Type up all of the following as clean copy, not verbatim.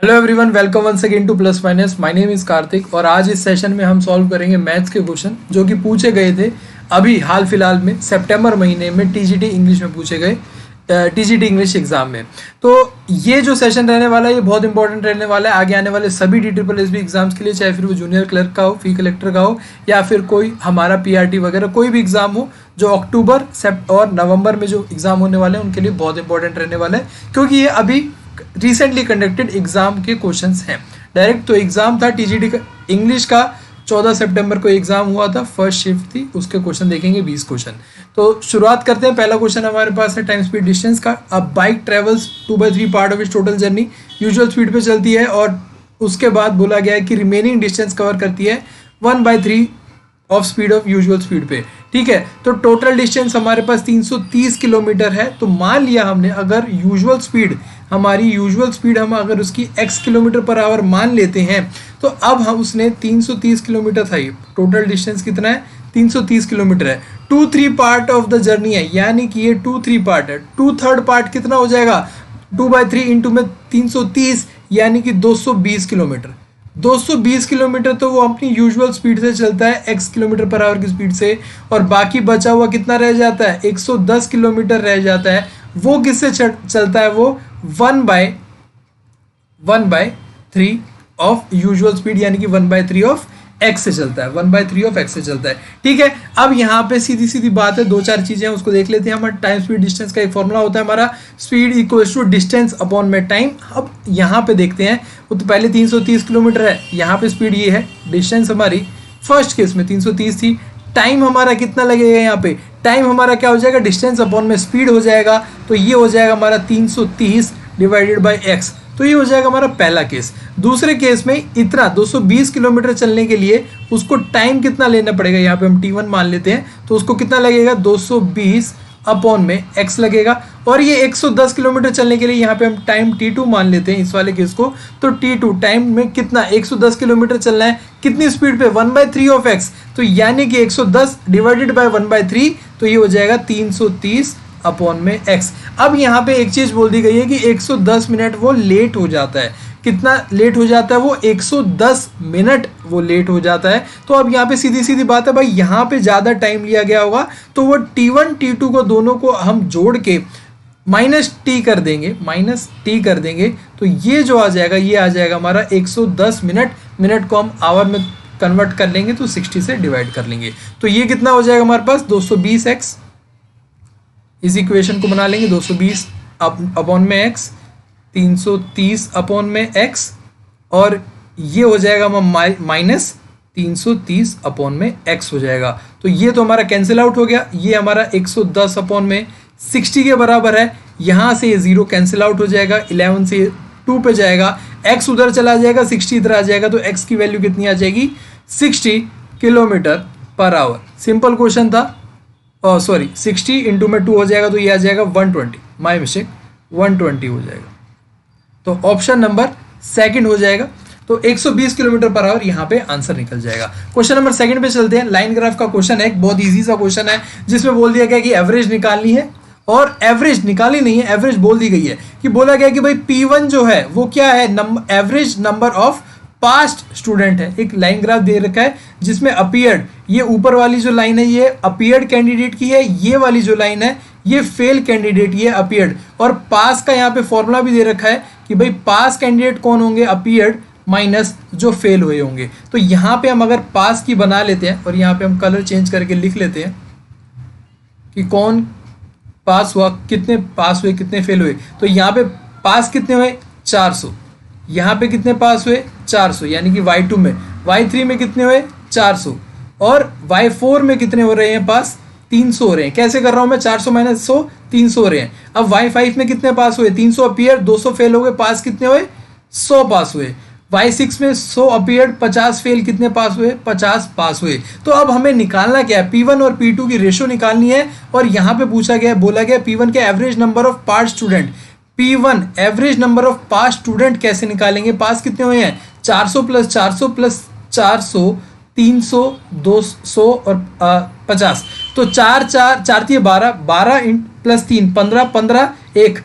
Hello everyone, welcome once again to plus minus. My name is Kartik और आज इस session में हम सॉल्व करेंगे मैथ्स के क्वेश्चन जो कि पूछे गए थे अभी हाल फिलहाल में सितंबर महीने में टीजीटी इंग्लिश में पूछे गए, टीजीटी इंग्लिश एग्जाम में। तो ये जो सेशन रहने वाला है ये बहुत इंपॉर्टेंट रहने वाला है आगे आने वाले सभी DSSB एग्जाम्स के लिए, चाहे फिर वो जूनियर क्लर्क का हो, फी कलेक्टर का हो, या फिर कोई हमारा PRT वगैरह कोई भी एग्जाम हो जो अक्टूबर और नवंबर में जो एग्जाम होने वाले हैं उनके लिए बहुत इंपॉर्टेंट रहने वाला है, क्योंकि ये अभी रिसेंटली कंडक्टेड एग्जाम के क्वेश्चंस हैं। डायरेक्ट तो एग्जाम था टीजीटी का इंग्लिश का, 14 सितंबर को एग्जाम हुआ था, फर्स्ट शिफ्ट थी, उसके क्वेश्चन देखेंगे 20 क्वेश्चन। तो शुरुआत करते हैं। पहला क्वेश्चन हमारे पास है टाइम स्पीड डिस्टेंस का। अब bike travels 2/3 part of its total journey, usual speed पे चलती है और उसके बाद बोला गया है कि रिमेनिंग डिस्टेंस कवर करती है 1/3 of speed of usual speed पे। ठीक है, तो टोटल डिस्टेंस हमारे पास 330 किलोमीटर है। तो मान लिया हमने अगर यूजुअल स्पीड हम अगर उसकी x किलोमीटर पर आवर मान लेते हैं, तो अब हम उसने 330 किलोमीटर था, ये टोटल डिस्टेंस कितना है 330 किलोमीटर है। 2/3 पार्ट ऑफ द जर्नी है, यानी कि ये 2/3 पार्ट है। 2/3 पार्ट कितना हो जाएगा 2/3 इंटू में 330 यानी कि 220 किलोमीटर। 220 किलोमीटर तो वो अपनी यूजुअल स्पीड से चलता है x किलोमीटर पर आवर की स्पीड से, और बाकी बचा हुआ कितना रह जाता है 110 किलोमीटर रह जाता है। वो किससे चलता है, वो 1/3 ऑफ यूजुअल स्पीड यानी कि 1/3 ऑफ x से चलता है, 1/3 ऑफ x से चलता है। ठीक है, अब यहाँ पे सीधी सीधी बात है, दो चार चीजें हैं उसको देख लेते हैं। हमारा टाइम स्पीड डिस्टेंस का एक फॉर्मूला होता है, हमारा speed equals to distance upon में टाइम। अब यहाँ पे देखते हैं, वो तो पहले 330 किलोमीटर है, यहाँ पे स्पीड ये है, डिस्टेंस हमारी फर्स्ट केस में 330 थी। टाइम हमारा कितना लगेगा, यहाँ पे टाइम हमारा क्या हो जाएगा डिस्टेंस अपॉन में स्पीड हो जाएगा, तो ये हो जाएगा हमारा 330 डिवाइडेड बाई x। तो ये हो जाएगा हमारा पहला केस। दूसरे केस में इतना 220 किलोमीटर चलने के लिए उसको टाइम कितना लेना पड़ेगा, यहाँ पे हम t1 मान लेते हैं, तो उसको कितना लगेगा 220 अपॉन में x लगेगा। और ये 110 किलोमीटर चलने के लिए यहाँ पे हम टाइम t2 मान लेते हैं इस वाले केस को, तो t2 टाइम में कितना 110 किलोमीटर चलना है, कितनी स्पीड पे 1/3 ऑफ x, तो यानी कि 110 डिवाइडेड बाय 1/3, तो ये हो जाएगा 330 अपॉन में x। अब यहाँ पे एक चीज बोल दी गई है कि 110 मिनट वो लेट हो जाता है। कितना लेट हो जाता है वो 110 मिनट वो लेट हो जाता है। तो अब यहाँ पे सीधी सीधी बात है भाई, यहाँ पे ज्यादा टाइम लिया गया होगा, तो वो t1 t2 को दोनों को हम जोड़ के -t कर देंगे, तो ये जो आ जाएगा ये आ जाएगा हमारा 110 मिनट को हम आवर में कन्वर्ट कर लेंगे तो 60 से डिवाइड कर लेंगे, तो ये कितना हो जाएगा हमारे पास 220x। इस इक्वेशन को बना लेंगे 220 अपॉन में x, 330 अपॉन में x, और ये हो जाएगा माइनस 330 अपॉन में x हो जाएगा। तो ये तो हमारा कैंसिल आउट हो गया, ये हमारा 110 अपॉन में 60 के बराबर है। यहाँ से ये 0 कैंसिल आउट हो जाएगा, 11 से 2 पे जाएगा, x उधर चला जाएगा, 60 इधर आ जाएगा, तो x की वैल्यू कितनी आ जाएगी 60 kilometre per hour. Simple question था, सॉरी 60 इंटू में 2 हो जाएगा, तो ये आ जाएगा 120, माय मिस्टेक 120 हो जाएगा। तो ऑप्शन नंबर सेकंड हो जाएगा, तो 120 किलोमीटर पर आवर यहाँ पे आंसर निकल जाएगा। क्वेश्चन नंबर सेकंड पे चलते हैं। लाइन ग्राफ का क्वेश्चन है, एक बहुत इजी सा क्वेश्चन है जिसमें बोल दिया गया कि एवरेज निकालनी है, और एवरेज निकाली नहीं है, एवरेज बोल दी गई है कि बोला गया कि भाई P1 जो है वो क्या है, average number of past student है। एक लाइन ग्राफ दे रखा है जिसमें अपीयर्ड, ये ऊपर वाली जो लाइन है ये अपीयर्ड कैंडिडेट की है, ये वाली जो लाइन है ये फेल कैंडिडेट, ये अपीयर्ड, और पास का यहाँ पे फॉर्मूला भी दे रखा है कि भाई पास कैंडिडेट कौन होंगे, अपीयर्ड माइनस जो फेल हुए होंगे। तो यहाँ पे हम अगर पास की बना लेते हैं और यहाँ पे हम कलर चेंज करके लिख लेते हैं कि कौन पास हुआ, कितने पास हुए, कितने फेल हुए। तो यहाँ पे पास कितने हुए 400, यहाँ पे कितने पास हुए 400, यानी कि y2 में, y3 में कितने हुए 400, और y4 में कितने हो रहे हैं पास 300 हो रहे हैं। कैसे कर रहा हूं मैं, 400 माइनस 100, 300 हो रहे हैं। अब y5 में कितने पास हुए 300 अपीयर, 200 फेल हो गए, पास कितने हुए 100 पास हुए। y6 में 100 अपीयर, 50 फेल, कितने पास हुए 50 पास हुए। तो अब हमें निकालना क्या है, P1 और P2 की रेशो निकालनी है, और यहाँ पे पूछा गया, बोला गया P1 के average number of pass student. P1 average number of pass student कैसे निकालेंगे, पास कितने हुए हैं 400 प्लस 400 प्लस 400, 300, 200 और 50, तो 4 4 4 3 12, 12 प्लस 3 15, 15 1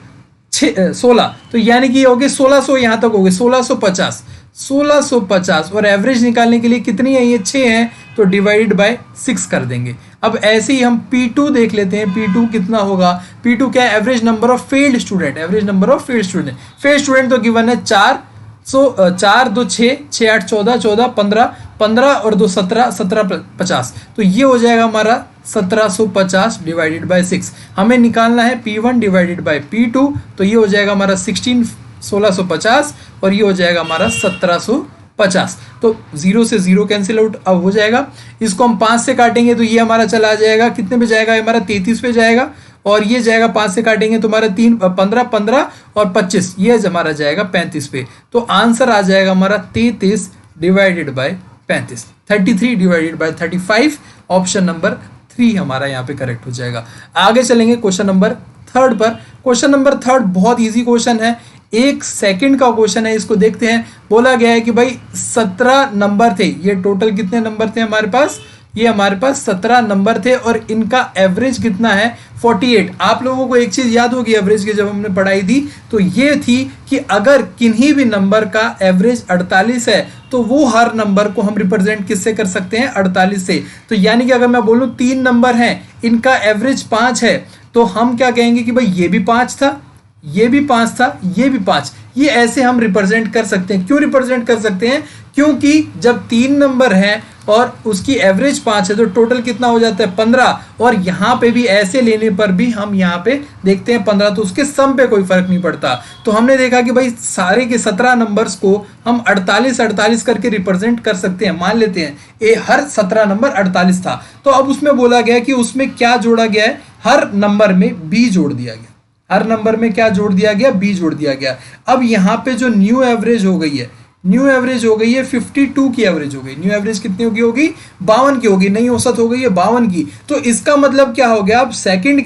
16, तो यानी कि ये हो गए 1600, यहाँ तक हो गए 1650, 1650 और एवरेज निकालने के लिए कितनी है, ये 6 है, तो डिवाइडेड बाय 6 कर देंगे। अब ऐसे ही हम P2 देख लेते हैं, P2 कितना होगा, P2 क्या है, average number of failed student, average number of failed student, failed student तो गिवन है 4, 4 2 6, 6 8 14, 14 15, 15 और 2 17, 17 50, तो ये हो जाएगा हमारा 1750 डिवाइडेड बाय 6। हमें निकालना है P1 डिवाइडेड बाय P2, तो ये हो जाएगा हमारा 1650 और ये हो जाएगा हमारा 1750। तो 0 से 0 कैंसिल आउट अब हो जाएगा। इसको हम 5 से काटेंगे तो ये हमारा चला जाएगा, कितने पे जाएगा, हमारा 33 पे जाएगा, और ये जाएगा 5 से काटेंगे तो हमारा 15 15 और 25, ये हमारा जाएगा 35 पे। तो आंसर आ जाएगा हमारा 33 divided by 35, 33 divided by 35, option number 3 हमारा यहाँ पे करेक्ट हो जाएगा। आगे चलेंगे क्वेश्चन नंबर 3 पर। क्वेश्चन नंबर 3 बहुत इजी क्वेश्चन है, 1 सेकंड का क्वेश्चन है, इसको देखते हैं। बोला गया है कि भाई 17 नंबर थे, ये टोटल कितने नंबर थे हमारे पास, ये हमारे पास 17 नंबर थे और इनका एवरेज कितना है 48। आप लोगों को एक चीज याद होगी एवरेज की जब हमने पढ़ाई थी, तो ये थी कि अगर किन्हीं भी नंबर का एवरेज 48 है तो वो हर नंबर को हम रिप्रेजेंट किससे कर सकते हैं, 48 से। तो यानी कि अगर मैं बोलूं 3 नंबर हैं, इनका एवरेज 5 है, तो हम क्या कहेंगे कि भाई ये भी 5 था, ये भी 5 था, ये भी 5, ये ऐसे हम रिप्रेजेंट कर सकते हैं। क्यों रिप्रेजेंट कर सकते हैं, क्योंकि जब 3 नंबर हैं और उसकी एवरेज 5 है तो टोटल कितना हो जाता है 15, और यहाँ पे भी ऐसे लेने पर भी हम यहाँ पे देखते हैं 15, तो उसके सम पे कोई फर्क नहीं पड़ता। तो हमने देखा कि भाई सारे के 17 नंबर्स को हम 48 48 करके रिप्रेजेंट कर सकते हैं। मान लेते हैं ये हर 17 नंबर 48 था, तो अब उसमें बोला गया कि उसमें क्या जोड़ा गया है, हर नंबर में बी जोड़ दिया गया, हर नंबर में क्या जोड़ दिया गया, बी जोड़ दिया गया। अब यहाँ पे जो न्यू एवरेज हो गई है, न्यू एवरेज हो गई है 52 की एवरेज हो गई। न्यू एवरेज कितनी होगी 52 की होगी, नई औसत हो गई है 52 की। तो इसका मतलब क्या हो गया, अब सेकंड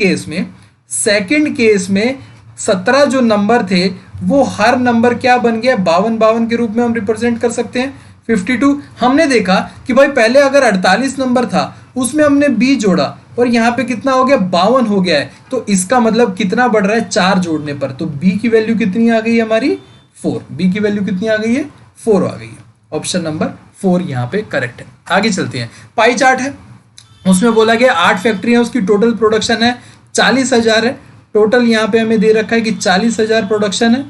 केस में 17 जो नंबर थे वो हर नंबर क्या बन गया 52 52 के रूप में हम रिप्रेजेंट कर सकते हैं। 52 हमने देखा कि भाई पहले अगर 48 नंबर था उसमें हमने बी जोड़ा और यहाँ पे कितना हो गया 52 हो गया है, तो इसका मतलब कितना बढ़ रहा है 4 जोड़ने पर, तो बी की वैल्यू कितनी आ गई है हमारी 4, बी की वैल्यू कितनी आ गई है 4 आ गई है। ऑप्शन नंबर 4 यहाँ पे करेक्ट है। आगे चलते हैं, पाई चार्ट है, उसमें बोला गया 8 फैक्ट्री है, उसकी टोटल प्रोडक्शन है 40,000 है। टोटल यहाँ पे हमें दे रखा है कि 40,000 प्रोडक्शन है,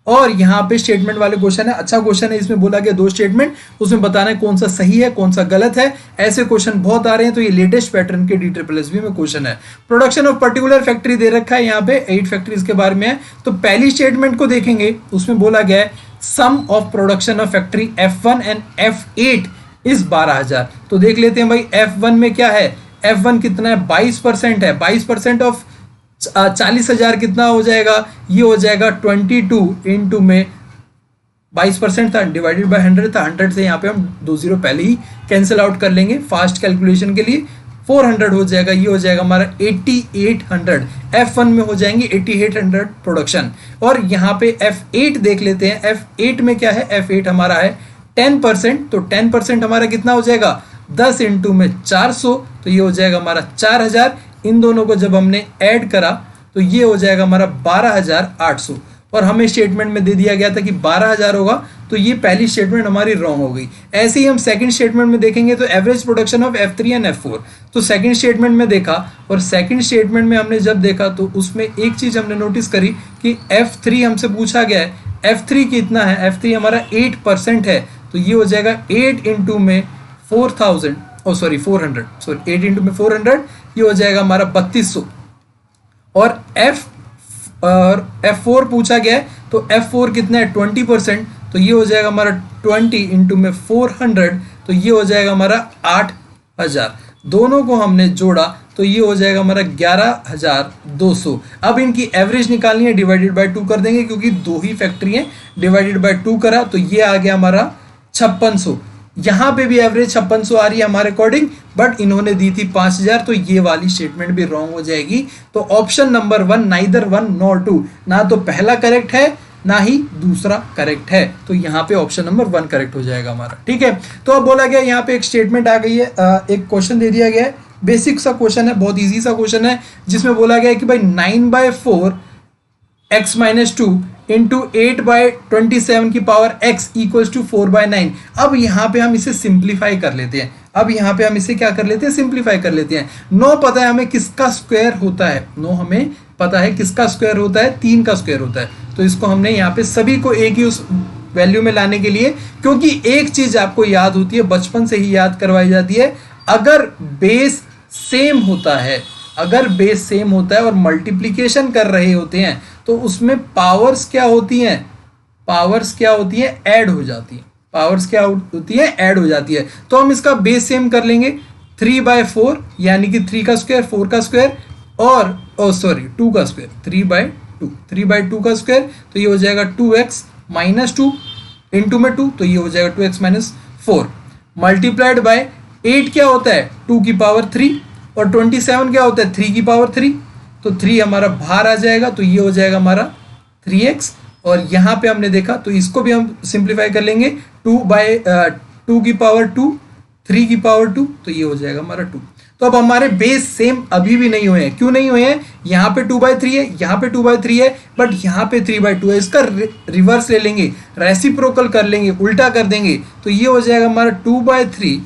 और यहाँ पे स्टेटमेंट वाले क्वेश्चन है। अच्छा क्वेश्चन है, इसमें बोला गया 2 स्टेटमेंट, उसमें बताना है कौन सा सही है कौन सा गलत है। ऐसे क्वेश्चन बहुत आ रहे हैं, तो ये लेटेस्ट पैटर्न के DSSB में क्वेश्चन है। प्रोडक्शन ऑफ पर्टिकुलर फैक्ट्री दे रखा है, यहाँ पे 8 फैक्ट्रीज के बारे में है। तो पहली स्टेटमेंट को देखेंगे, उसमें बोला गया है sum of production of factory F1 and F8 इस 12,000। तो देख लेते हैं भाई F1 में क्या है, F1 कितना है 22% है, 22% ऑफ 40,000 कितना हो जाएगा, ये हो जाएगा 22 इंटू में 22% था डिवाइडेड बाय 100 था, 100 से यहाँ पे हम 2 0 पहले ही कैंसिल आउट कर लेंगे फास्ट कैलकुलेशन के लिए। 400 हो जाएगा, ये हो जाएगा हमारा 8800, F1 में हो जाएंगे 8800 प्रोडक्शन। और यहाँ पे F8 देख लेते हैं, F8 में क्या है, F8 हमारा है 10%, तो 10% हमारा कितना हो जाएगा 10 इंटू में 400, तो ये हो जाएगा हमारा 4000। इन दोनों को जब हमने ऐड करा तो ये हो जाएगा हमारा 12,800, और हमें स्टेटमेंट में दे दिया गया था कि 12,000 होगा, तो ये पहली स्टेटमेंट हमारी रॉन्ग हो गई। ऐसे ही हम सेकंड स्टेटमेंट में देखेंगे तो average production of F3 and F4, तो सेकंड स्टेटमेंट में देखा, और सेकंड स्टेटमेंट में हमने जब देखा तो उसमें एक चीज हमने नोटिस करी कि F3 हमसे पूछा गया है, F3 कितना है, F3 हमारा 8% है, तो ये हो जाएगा 8 इंटू में 400, 8 इंटू में 400, ये हो जाएगा हमारा 3200। और F4 पूछा गया है, तो F4 कितना है 20%, तो ये हो जाएगा हमारा 20 इंटू में 400, तो ये हो जाएगा हमारा 8,000। दोनों को हमने जोड़ा तो ये हो जाएगा हमारा 11,200। अब इनकी एवरेज निकालनी है, डिवाइडेड बाय 2 कर देंगे, क्योंकि 2 ही फैक्ट्री है, डिवाइडेड बाय 2 करा तो ये आ गया हमारा 5600। यहाँ पे भी एवरेज 5600 आ रही है हमारे अकॉर्डिंग, बट इन्होंने दी थी 5,000, तो ये वाली स्टेटमेंट भी रॉन्ग हो जाएगी। तो ऑप्शन नंबर 1 नाइदर 1 नॉर 2, ना तो पहला करेक्ट है ना ही दूसरा करेक्ट है, तो यहाँ पे ऑप्शन नंबर 1 करेक्ट हो जाएगा हमारा। ठीक है, तो अब बोला गया यहाँ पे एक स्टेटमेंट आ गई है, एक क्वेश्चन दे दिया गया है, बेसिक सा क्वेश्चन है, बहुत ईजी सा क्वेश्चन है, जिसमें बोला गया है कि भाई 9/4 x माइनस टू इंटू 8/27 की पावर x इक्वल्स टू 4/9। अब यहाँ पे हम इसे सिंप्लीफाई कर लेते हैं। अब यहाँ पे हम इसे क्या कर लेते हैं, सिंप्लीफाई कर लेते हैं। 9 पता है हमें किसका स्क्वायर होता है, 9 हमें पता है किसका स्क्वायर होता है, 3 का स्क्वायर होता है। तो इसको हमने यहाँ पे सभी को एक ही उस वैल्यू में लाने के लिए, क्योंकि एक चीज आपको याद होती है, बचपन से ही याद करवाई जाती है, अगर बेस सेम होता है, अगर बेस सेम होता है और मल्टीप्लिकेशन कर रहे होते हैं तो उसमें पावर्स क्या होती हैं, पावर्स क्या होती हैं, ऐड हो जाती हैं। पावर्स क्या होती है, ऐड हो जाती है। तो हम इसका बेस सेम कर लेंगे 3/4 यानी कि 3 का स्क्वायर, 4 का स्क्वायर और 2 का स्क्वायर, 3/2 का स्क्वायर। तो ये हो जाएगा 2x माइनस 2 इंटू में 2, तो ये हो जाएगा 2x माइनस 4 मल्टीप्लाइड बाय 8 क्या होता है 2 की पावर 3 और 27 क्या होता है 3 की पावर 3। तो 3 हमारा बाहर आ जाएगा, तो ये हो जाएगा हमारा 3x। और यहाँ पे हमने देखा तो इसको भी हम सिंप्लीफाई कर लेंगे 2 की पावर 2, 3 की पावर 2, तो ये हो जाएगा हमारा 2। तो अब हमारे बेस सेम अभी भी नहीं हुए हैं। क्यों नहीं हुए हैं, यहाँ पे 2/3 है, यहाँ पे 2/3 है, बट यहाँ पे 3/2 है। इसका रिवर्स ले लेंगे, रेसिप्रोकल कर लेंगे, उल्टा कर देंगे, तो ये हो जाएगा हमारा 2/3।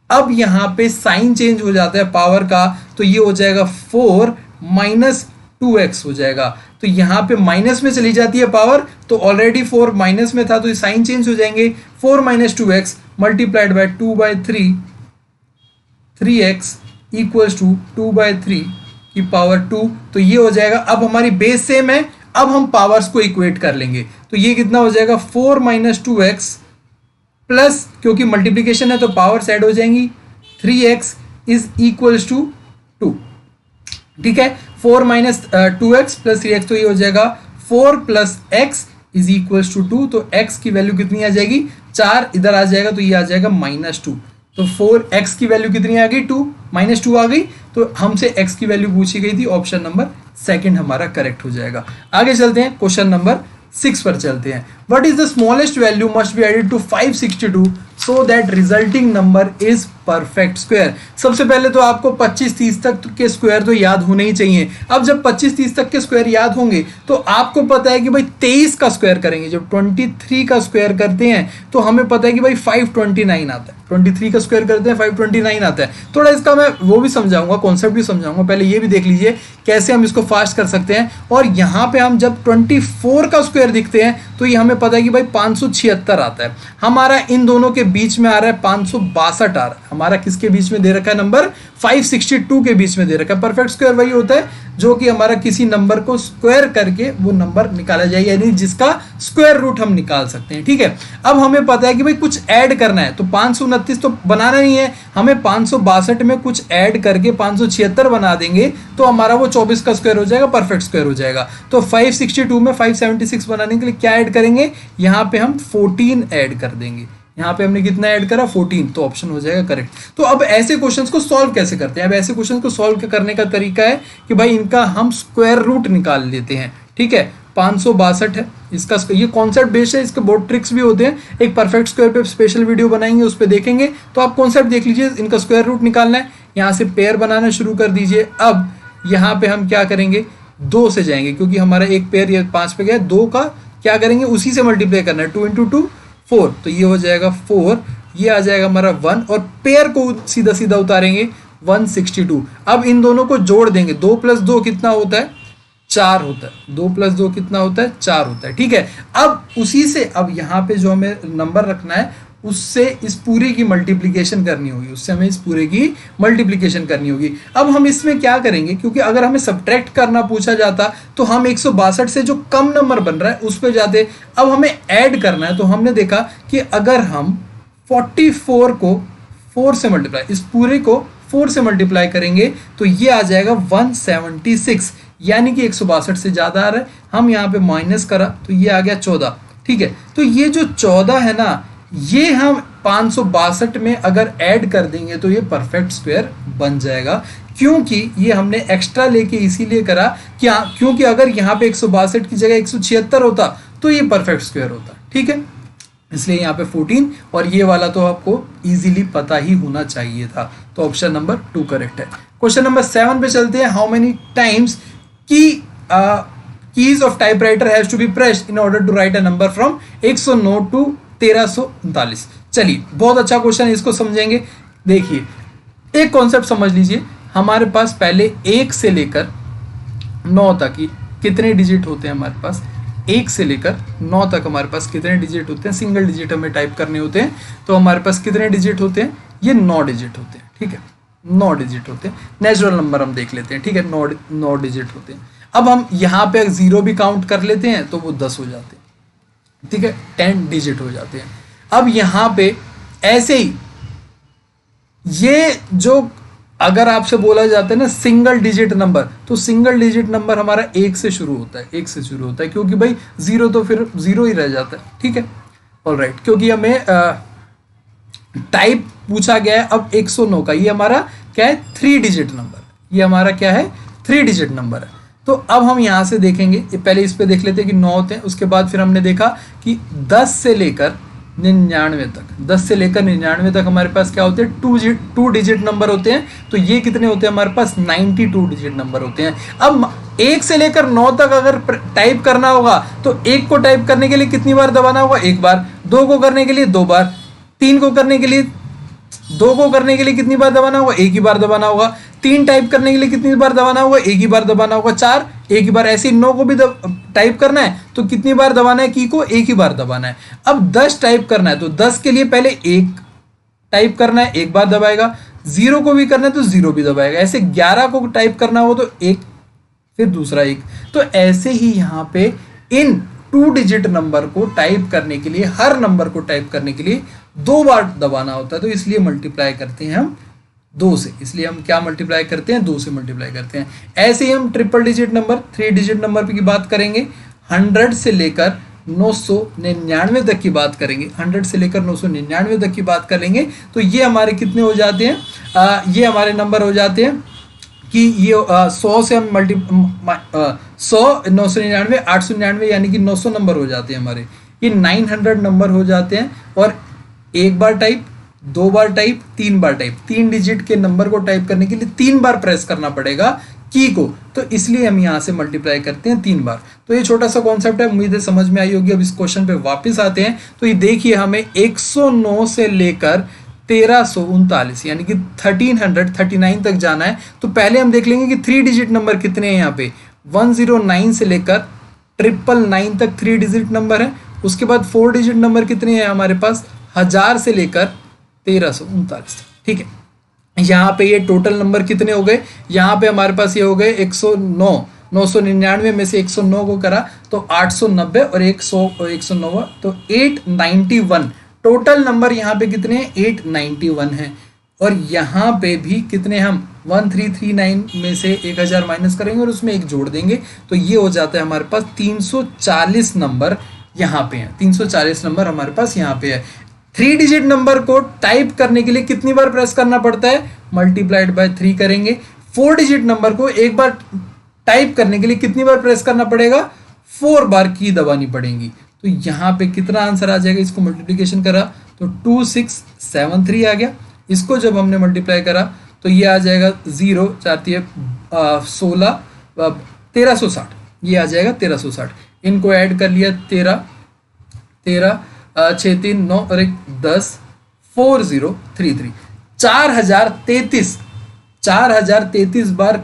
अब यहाँ पे साइन चेंज हो जाता है पावर का, तो ये हो जाएगा 4 माइनस 2x हो जाएगा। तो यहाँ पे माइनस में चली जाती है पावर, तो ऑलरेडी 4 माइनस में था तो ये साइन चेंज हो जाएंगे। 4 minus 2x multiplied by 2/3, 3x equals to 2/3 की पावर 2। तो ये हो जाएगा, अब हमारी बेस सेम है, अब हम पावर्स को इक्वेट कर लेंगे। तो ये कितना हो जाएगा 4 माइनस 2x प्लस, क्योंकि मल्टीप्लीकेशन है तो पावर्स ऐड हो जाएंगी, 3x इज इक्वल्स टू 2। ठीक है, 4 माइनस 2x प्लस 3x, तो ये हो जाएगा 4 plus x is equals to 2। तो x की वैल्यू कितनी आ जाएगी 4, इधर आ जाएगा तो ये आ जाएगा -2। तो 4x की वैल्यू कितनी आ गई 2, -2 आ गई। तो हमसे x की वैल्यू पूछी गई थी, ऑप्शन नंबर सेकंड हमारा करेक्ट हो जाएगा। आगे चलते हैं, क्वेश्चन नंबर 6 पर चलते हैं। What is the smallest value must be added to 562 so that resulting number is perfect square. सबसे पहले तो आपको 25-30 तक के स्क्वायर तो याद होने ही चाहिए। अब जब 25-30 तक के स्क्वायर याद होंगे तो आपको पता है कि भाई 23 का स्क्वायर करेंगे, जब 23 का स्क्वायर करते हैं तो हमें पता है कि भाई 529 आता है। 23 का स्क्वायर करते हैं 529 आता है। थोड़ा इसका मैं वो भी समझाऊंगा, कॉन्सेप्ट भी समझाऊंगा, पहले ये भी देख लीजिए कैसे हम इसको फास्ट कर सकते हैं। और यहाँ पे हम जब 24 का स्क्वायर दिखते हैं तो ये हमें पता है कि भाई 576 आता है। हमारा इन दोनों के बीच में आ रहा है 562 आ रहा है। हमारा किसके बीच में दे रखा है नंबर, 562 के बीच में दे रखा है। परफेक्ट स्क्वायर वही होता है जो कि हमारा किसी नंबर को स्क्वायर करके वो नंबर निकाला जाए, यानी जिसका स्क्वायर रूट हम निकाल सकते हैं। ठीक है, अब हमें पता है कि भाई कुछ ऐड करना है, तो 529 तो बनाना नहीं है हमें, 562 में कुछ ऐड करके 576 बना देंगे तो हमारा वो 24 का स्क्वायर हो जाएगा, परफेक्ट स्क्वायर हो जाएगा। तो 562 में 576 बनाने के लिए क्या ऐड करेंगे, यहाँ पे हम 14 ऐड कर देंगे। यहाँ पे हमने कितना ऐड करा 14, तो ऑप्शन हो जाएगा करेक्ट। तो अब ऐसे क्वेश्चंस को सॉल्व कैसे करते हैं, अब ऐसे क्वेश्चंस को सॉल्व करने का तरीका है कि भाई इनका हम स्क्वायर रूट निकाल लेते हैं। ठीक है, 562 है इसका, ये कॉन्सेप्ट बेस्ड है, इसके बहुत ट्रिक्स भी होते हैं। एक परफेक्ट स्क्वायर पे स्पेशल वीडियो बनाएंगे, उस पर देखेंगे। तो आप कॉन्सेप्ट देख लीजिए, इनका स्क्वायर रूट निकालना है, यहाँ से पेयर बनाना शुरू कर दीजिए। अब यहाँ पे हम क्या करेंगे, 2 से जाएंगे, क्योंकि हमारा एक पेयर ये 5 पे गया, 2 का क्या करेंगे उसी से मल्टीप्लाई करना है, 2 × 2 4, तो ये हो जाएगा 4, ये आ जाएगा हमारा 1, और पेयर को सीधा सीधा उतारेंगे 162। अब इन दोनों को जोड़ देंगे, 2 + 2 कितना होता है 4 होता है, 2 + 2 कितना होता है 4 होता है। ठीक है, अब उसी से अब यहाँ पे जो हमें नंबर रखना है उससे इस पूरे की मल्टीप्लिकेशन करनी होगी, उससे हमें इस पूरे की मल्टीप्लिकेशन करनी होगी। अब हम इसमें क्या करेंगे, क्योंकि अगर हमें सब्ट्रैक्ट करना पूछा जाता तो हम 162 से जो कम नंबर बन रहा है उस पर जाते। अब हमें ऐड करना है, तो हमने देखा कि अगर हम 44 को 4 से मल्टीप्लाई, इस पूरे को 4 से मल्टीप्लाई करेंगे तो ये आ जाएगा 176, यानी कि 162 से ज़्यादा आ रहा है। हम यहाँ पे माइनस करा तो ये आ गया 14। ठीक है, तो ये जो 14 है ना, ये हम 562 में अगर ऐड कर देंगे तो ये परफेक्ट स्क्वायर बन जाएगा। क्योंकि ये हमने एक्स्ट्रा लेके इसीलिए करा क्या, क्योंकि अगर यहाँ पे 162 की जगह 176 होता तो ये परफेक्ट स्क्वायर होता। ठीक है, इसलिए यहाँ पे 14, और ये वाला तो आपको इजीली पता ही होना चाहिए था। तो ऑप्शन नंबर 2 करेक्ट है। क्वेश्चन नंबर 7 पे चलते हैं। हाउ मेनी टाइम्स की keys of typewriter has to be pressed in order to write a number from 109 to 1339। चलिए बहुत अच्छा क्वेश्चन है, इसको समझेंगे। देखिए एक कॉन्सेप्ट समझ लीजिए, हमारे पास पहले 1 से लेकर 9 तक ही कितने डिजिट होते हैं हमारे पास, 1 से लेकर 9 तक हमारे पास कितने डिजिट होते हैं, सिंगल डिजिट हमें टाइप करने होते हैं। तो हमारे पास कितने डिजिट होते हैं, ये 9 डिजिट होते हैं, ठीक है, 9 डिजिट होते हैं। नेचुरल नंबर हम देख लेते हैं, ठीक है, 9 डिजिट होते हैं। अब हम यहाँ पे 0 भी काउंट कर लेते हैं तो वो 10 हो जाते हैं, ठीक है, 10 डिजिट हो जाते हैं। अब यहाँ पे ऐसे ही ये जो अगर आपसे बोला जाता है ना सिंगल डिजिट नंबर, तो सिंगल डिजिट नंबर हमारा 1 से शुरू होता है, 1 से शुरू होता है, क्योंकि भाई 0 तो फिर 0 ही रह जाता है, ठीक है, ऑलराइट। क्योंकि हमें टाइप पूछा गया है अब 109 का, ये हमारा क्या है, 3 डिजिट नंबर, ये हमारा क्या है, 3 डिजिट नंबर है। तो अब हम यहाँ से देखेंगे, पहले इस पे देख लेते हैं कि 9 होते हैं, उसके बाद फिर हमने देखा कि 10 से लेकर 99 तक, 10 से लेकर 99 तक हमारे पास क्या होते हैं, 2 डिजिट नंबर होते हैं। तो ये कितने होते हैं हमारे पास, 92 डिजिट नंबर होते हैं। अब 1 से लेकर 9 तक अगर टाइप करना होगा तो 1 को टाइप करने के लिए कितनी बार दबाना होगा, 1 बार, 2 को करने के लिए 2 बार, 3 को करने के लिए 2 को करने के लिए कितनी बार दबाना होगा, 1 ही बार दबाना होगा, 3 टाइप करने के लिए कितनी बार दबाना होगा, 1 ही बार दबाना होगा, 4 1 ही बार, ऐसे 9 को भी टाइप करना है तो कितनी बार दबाना है, की को 1 ही बार दबाना है। अब 10 टाइप करना है तो 10 के लिए पहले 1 टाइप करना है, 1 बार दबाएगा, 0 को भी करना है तो 0 भी दबाएगा, ऐसे 11 को टाइप करना हो तो 1 फिर दूसरा 1। तो ऐसे ही यहाँ पे इन 2 डिजिट नंबर को टाइप करने के लिए, हर नंबर को टाइप करने के लिए 2 बार दबाना होता है, तो इसलिए मल्टीप्लाई करते हैं हम 2 से, इसलिए हम क्या मल्टीप्लाई करते हैं, 2 से मल्टीप्लाई करते हैं। ऐसे ही हम triple digit number, 3 digit number की बात करेंगे, 100 से लेकर 999 तक की बात करेंगे, 100 से लेकर 999 तक की बात करेंगे। तो ये हमारे कितने हो जाते हैं, ये हमारे नंबर हो जाते हैं कि ये 100 से हम 100 999 899 यानी कि 900 नंबर हो जाते हैं हमारे, ये 900 नंबर हो जाते हैं। और 1 बार टाइप, 2 बार टाइप, 3 बार टाइप, 3 डिजिट के नंबर को टाइप करने के लिए 3 बार प्रेस करना पड़ेगा की को, तो इसलिए हम यहाँ से मल्टीप्लाई करते हैं 3 बार। तो ये छोटा सा कॉन्सेप्ट है, उम्मीद है समझ में आई होगी। अब इस क्वेश्चन पे वापस आते हैं। तो ये देखिए हमें 109 से लेकर 1339 यानी कि 1339 तक जाना है। तो पहले हम देख लेंगे कि 3 डिजिट नंबर कितने हैं यहाँ पे, 109 से लेकर 999 तक 3 डिजिट नंबर है। उसके बाद 4 डिजिट नंबर कितने हैं हमारे पास, 1000 से लेकर 1339, ठीक है। यहाँ पे ये टोटल नंबर कितने हो गए, यहाँ पे हमारे पास ये हो गए 109, 999 में से 109 को करा तो 890 और 109 तो 891, टोटल नंबर यहाँ पे कितने हैं, 891 है। और यहाँ पे भी कितने, हम 1339 में से 1000 माइनस करेंगे और उसमें 1 जोड़ देंगे, तो ये हो जाता है हमारे पास 340 नंबर यहाँ पे है, 340 नंबर हमारे पास यहाँ पे है। 3 डिजिट नंबर को टाइप करने के लिए कितनी बार प्रेस करना पड़ता है, मल्टीप्लाइड बाय 3 करेंगे। 4 डिजिट नंबर को एक बार टाइप करने के लिए कितनी बार प्रेस करना पड़ेगा, 4 बार की दबानी पड़ेगी। तो यहाँ पे कितना आंसर आ जाएगा, इसको मल्टीप्लिकेशन करा तो 2673 आ गया। इसको जब हमने मल्टीप्लाई करा तो ये आ जाएगा 0 4 16 1360, ये आ जाएगा 1360। इनको ऐड कर लिया 13 6 3 9 और 1 10 4033, 4033 बार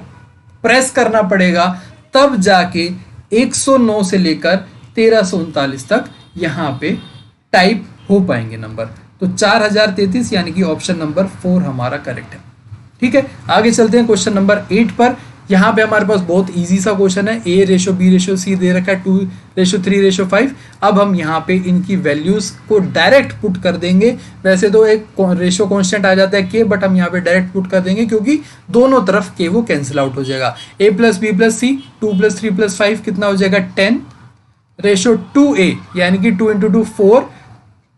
प्रेस करना पड़ेगा, तब जाके 109 से लेकर 1339 तक यहाँ पे टाइप हो पाएंगे नंबर। तो 4033 यानी कि ऑप्शन नंबर 4 हमारा करेक्ट है, ठीक है। आगे चलते हैं क्वेश्चन नंबर 8 पर। यहाँ पे हमारे पास बहुत इजी सा क्वेश्चन है, A ratio B ratio C दे रखा है 2:3:5। अब हम यहाँ पे इनकी वैल्यूज को डायरेक्ट पुट कर देंगे। वैसे तो एक रेशो कांस्टेंट आ जाता है K, बट हम यहाँ पे डायरेक्ट पुट कर देंगे क्योंकि दोनों तरफ K वो कैंसिल आउट हो जाएगा। A + B + C 2 + 3 + 5 कितना हो जाएगा 10 रेशो 2A यानी कि 2 × 2 4,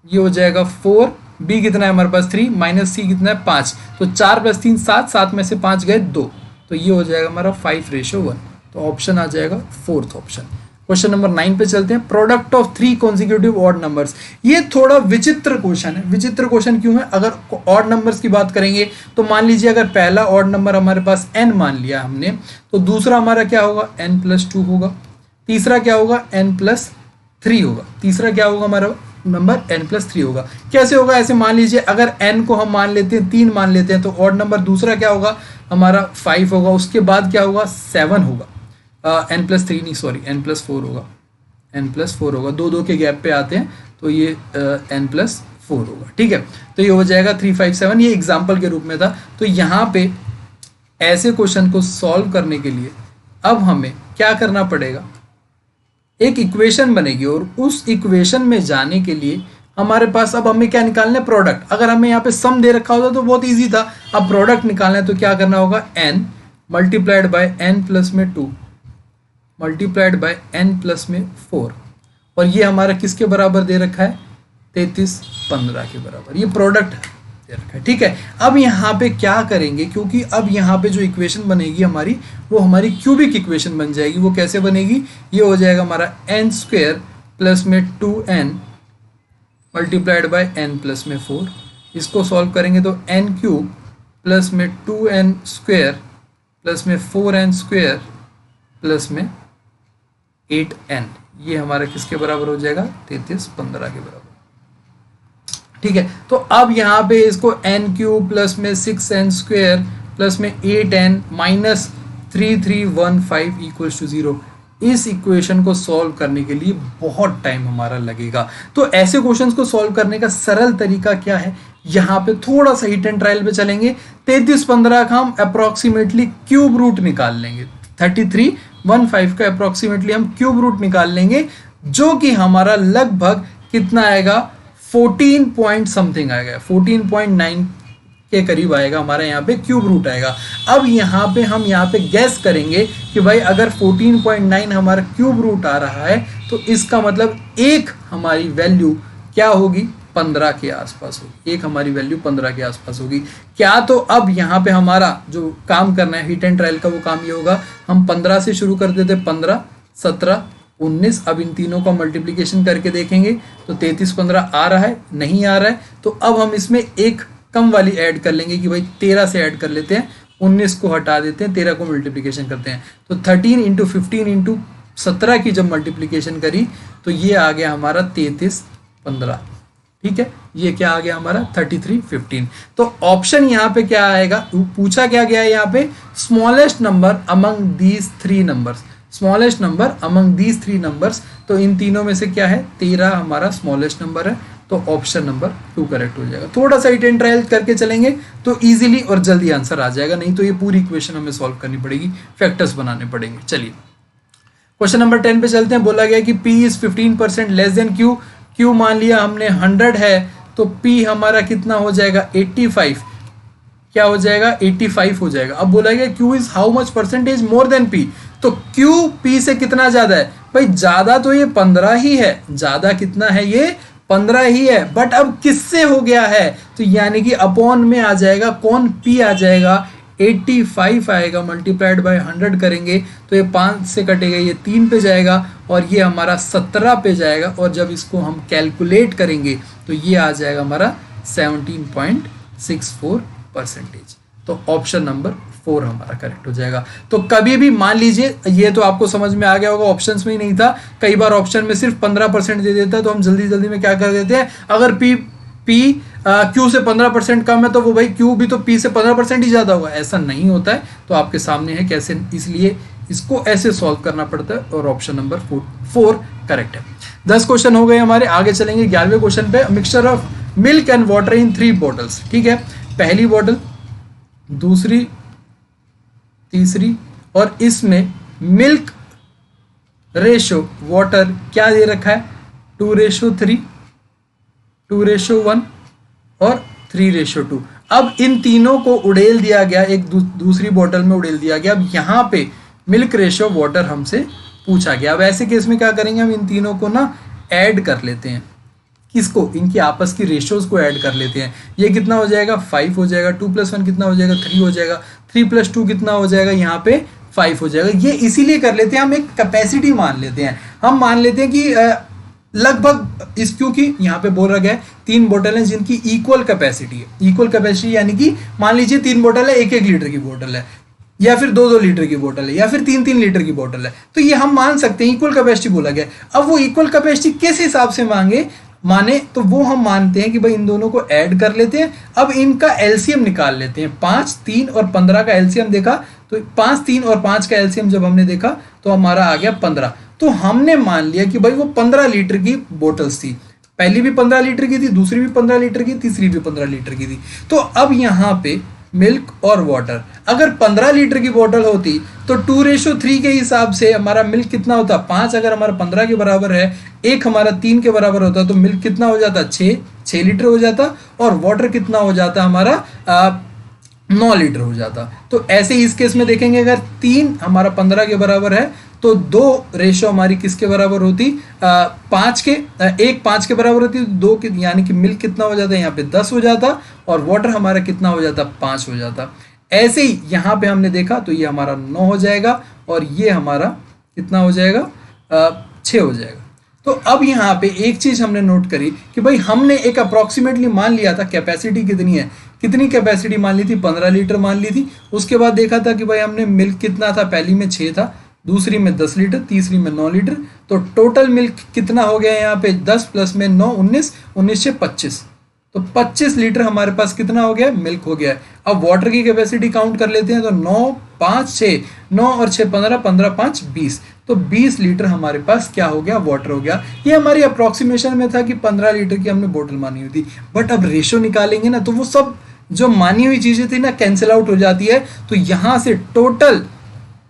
ये हो जाएगा 4। B कितना है हमारे पास 3 माइनस C कितना है 5, तो 4 + 3 7, 7 में से 5 गए 2, तो ये हो जाएगा हमारा 5:1। तो ऑप्शन आ जाएगा 4th ऑप्शन। क्वेश्चन नंबर 9 पे चलते हैं। Product of 3 consecutive odd numbers, ये थोड़ा विचित्र क्वेश्चन है। विचित्र क्वेश्चन क्यों है, अगर ऑड नंबर्स की बात करेंगे तो मान लीजिए अगर पहला ऑड नंबर हमारे पास n मान लिया हमने, तो दूसरा हमारा क्या होगा n + 2 होगा, तीसरा क्या होगा n+3 होगा, तीसरा क्या होगा हमारा नंबर n+3 होगा। कैसे होगा, ऐसे मान लीजिए अगर n को हम मान लेते हैं 3 मान लेते हैं तो ऑड नंबर दूसरा क्या होगा हमारा 5 होगा, उसके बाद क्या होगा 7 होगा, n+3 नहीं सॉरी n+4 होगा, n+4 होगा, 2 के गैप पे आते हैं तो ये n+4 होगा। ठीक है, तो ये हो जाएगा 3 5 7, ये एग्जाम्पल के रूप में था। तो यहाँ पे ऐसे क्वेश्चन को सॉल्व करने के लिए अब हमें क्या करना पड़ेगा, एक इक्वेशन बनेगी और उस इक्वेशन में जाने के लिए हमारे पास अब हमें क्या निकालना है, प्रोडक्ट। अगर हमें यहाँ पे सम दे रखा होता तो बहुत इजी था, अब प्रोडक्ट निकालना है तो क्या करना होगा, n multiplied by n plus में 2 मल्टीप्लाइड बाय n प्लस में 4, और ये हमारा किसके बराबर दे रखा है 33 15 के बराबर, ये प्रोडक्ट दे रखा है। ठीक है, अब यहाँ पे क्या करेंगे, क्योंकि अब यहाँ पे जो इक्वेशन बनेगी हमारी वो हमारी क्यूबिक इक्वेशन बन जाएगी। वो कैसे बनेगी, ये हो जाएगा हमारा n² प्लस में 2n multiplied by n plus में 4, इसको सॉल्व करेंगे तो n³ प्लस में 2n² प्लस में 4n² प्लस में 8n, ये हमारा किसके बराबर हो जाएगा 33 15 के बराबर। ठीक है, तो अब यहाँ पे इसको n³ प्लस में 6n² प्लस में 8n माइनस 3315 इक्वल्स टू 0, इस इक्वेशन को सॉल्व करने के लिए बहुत टाइम हमारा लगेगा। तो ऐसे क्वेश्चंस को सॉल्व करने का सरल तरीका क्या है, यहाँ पे थोड़ा सा हिट एंड ट्रायल पे चलेंगे। 33 15 का हम अप्रोक्सीमेटली क्यूब रूट निकाल लेंगे, 3315 का अप्रोक्सीमेटली हम क्यूब रूट निकाल लेंगे, जो कि हमारा लगभग कितना आएगा 14 पॉइंट समथिंग आएगा, 14.9 के करीब आएगा हमारा यहाँ पे क्यूब रूट आएगा। अब यहाँ पे हम यहाँ पे गैस करेंगे कि भाई अगर 14.9 हमारा क्यूब रूट आ रहा है तो इसका मतलब एक हमारी वैल्यू क्या होगी 15 के आसपास होगी, एक हमारी वैल्यू 15 के आसपास होगी क्या। तो अब यहाँ पे हमारा जो काम करना है हिट एंड ट्रायल का, वो काम ये होगा, हम 15 से शुरू कर देते, 15 17 19, अब इन तीनों का मल्टीप्लिकेशन करके देखेंगे तो 33 15 आ रहा है, नहीं आ रहा है, तो अब हम इसमें एक कम वाली ऐड कर लेंगे कि भाई 13 से ऐड कर लेते हैं, 19 को हटा देते हैं, 13 को मल्टीप्लिकेशन करते हैं, तो 13 इंटू 15 इंटू 17 की जब मल्टीप्लिकेशन करी तो ये आ गया हमारा 33 15। ठीक है, ये क्या आ गया हमारा 33 15। तो ऑप्शन यहाँ पे क्या आएगा, पूछा क्या गया है यहाँ पे, smallest number among these 3 numbers, smallest number among these 3 numbers. तो इन तीनों में से क्या है 13 हमारा स्मॉलेस्ट नंबर है, तो ऑप्शन नंबर 2 करेक्ट हो जाएगा। थोड़ा सा हिट एंड ट्रायल करके चलेंगे तो इजीली और जल्दी आंसर आ जाएगा, नहीं तो ये पूरी इक्वेशन हमें सॉल्व करनी पड़ेगी, फैक्टर्स बनाने पड़ेंगे। चलिए क्वेश्चन नंबर 10 पे चलते हैं। बोला गया कि P is 15% less than Q, Q मान लिया हमने 100 है, तो P हमारा कितना हो जाएगा 85, क्या हो जाएगा 85 हो जाएगा। अब बोला गया Q is how much percentage more than P, तो Q P से कितना ज्यादा है, भाई ज्यादा तो ये 15 ही है, ज्यादा कितना है ये 15 ही है, बट अब किससे हो गया है, तो यानी कि अपॉन में आ जाएगा, कौन P आ जाएगा 85 आएगा, मल्टीप्लाइड बाय 100 करेंगे तो ये 5 से कटेगा, ये 3 पे जाएगा और ये हमारा 17 पे जाएगा, और जब इसको हम कैलकुलेट करेंगे तो ये आ जाएगा हमारा 17.64%। तो ऑप्शन नंबर 4 हमारा करेक्ट हो जाएगा। तो कभी भी मान लीजिए, ये तो आपको समझ में आ गया होगा, ऑप्शंस में ही नहीं था, कई बार ऑप्शन में सिर्फ 15% दे देता है तो हम जल्दी जल्दी में क्या कर देते हैं, अगर Q से 15% कम है तो वो भाई Q भी तो P से 15% ही ज़्यादा होगा, ऐसा नहीं होता है। तो आपके सामने है कैसे, इसलिए इसको ऐसे सॉल्व करना पड़ता है, और ऑप्शन नंबर 4 करेक्ट है। 10 क्वेश्चन हो गए हमारे, आगे चलेंगे 11वें क्वेश्चन पे। Mixture of milk and water in 3 bottles, ठीक है, पहली बॉटल, दूसरी, तीसरी, और इसमें मिल्क रेशो वाटर क्या दे रखा है 2:3, 2:1 और 3:2। अब इन तीनों को उड़ेल दिया गया, एक दूसरी बोतल में उड़ेल दिया गया। अब यहाँ पे मिल्क रेशो वाटर हमसे पूछा गया। अब ऐसे केस में क्या करेंगे, हम इन तीनों को ना ऐड कर लेते हैं, किसको, इनकी आपस की रेशोज को ऐड कर लेते हैं। ये कितना हो जाएगा 5 हो जाएगा, 2 + 1 कितना हो जाएगा 3 हो जाएगा, 3 + 2 कितना हो जाएगा यहाँ पे 5 हो जाएगा। ये इसीलिए कर लेते हैं, हम एक कैपेसिटी मान लेते हैं, हम मान लेते हैं कि लगभग इस, क्योंकि यहाँ पे बोल रहा गया है 3 बोतल हैं जिनकी इक्वल कैपेसिटी है, इक्वल कैपेसिटी यानी कि मान लीजिए 3 बोतल है, 1-1 लीटर की बोतल है, या फिर 2-2 लीटर की बोतल है, या फिर 3-3 लीटर की बोतल है, तो ये हम मान सकते हैं इक्वल कैपेसिटी बोला गया। अब वो इक्वल कैपेसिटी किस हिसाब से माने तो वो हम मानते हैं कि भाई इन दोनों को ऐड कर लेते हैं। अब इनका एलसीएम निकाल लेते हैं। 5, 3 और 15 का एलसीएम देखा तो 5, 3 और 5 का एलसीएम जब हमने देखा तो हमारा आ गया 15। तो हमने मान लिया कि भाई वो 15 लीटर की बोतल्स थी, पहली भी 15 लीटर की थी, दूसरी भी 15 लीटर की, तीसरी भी 15 लीटर की थी। तो अब यहाँ पे मिल्क और वाटर, अगर 15 लीटर की बोतल होती तो 2:3 के हिसाब से हमारा मिल्क कितना होता, 5 अगर हमारा 15 के बराबर है, 1 हमारा 3 के बराबर होता, तो मिल्क कितना हो जाता, 6 लीटर हो जाता, और वाटर कितना हो जाता हमारा 9 लीटर हो जाता। तो ऐसे ही इस केस में देखेंगे, अगर 3 हमारा 15 के बराबर है तो 2 रेशो हमारी किसके बराबर होती, 1 5 के बराबर होती, 2 के, यानी कि मिल्क कितना हो जाता है यहाँ पे 10 हो जाता, और वाटर हमारा कितना हो जाता, 5 हो जाता। ऐसे ही यहाँ पे हमने देखा तो ये हमारा 9 हो जाएगा, और ये हमारा कितना हो जाएगा, 6 हो जाएगा। तो अब यहाँ पे एक चीज हमने नोट करी कि भाई हमने एक अप्रॉक्सीमेटली मान लिया था कैपेसिटी कितनी है, कितनी कैपेसिटी मान ली थी, 15 लीटर मान ली थी। उसके बाद देखा था कि भाई हमने मिल्क कितना था, पहली में 6 था, दूसरी में 10 लीटर, तीसरी में 9 लीटर, तो टोटल मिल्क कितना हो गया यहाँ पे 10 प्लस में 9 19, 19 से 25, तो 25 लीटर हमारे पास कितना हो गया, मिल्क हो गया है। अब वाटर की कैपेसिटी काउंट कर लेते हैं, तो 9 5 6, 9 और 6 15, 15 5 20, तो 20 लीटर हमारे पास क्या हो गया, वाटर हो गया। ये हमारी अप्रोक्सीमेशन में था कि 15 लीटर की हमने बोतल मानी हुई थी, बट अब रेशो निकालेंगे ना तो वो सब जो मानी हुई चीजें थी ना कैंसिल आउट हो जाती है। तो यहां से टोटल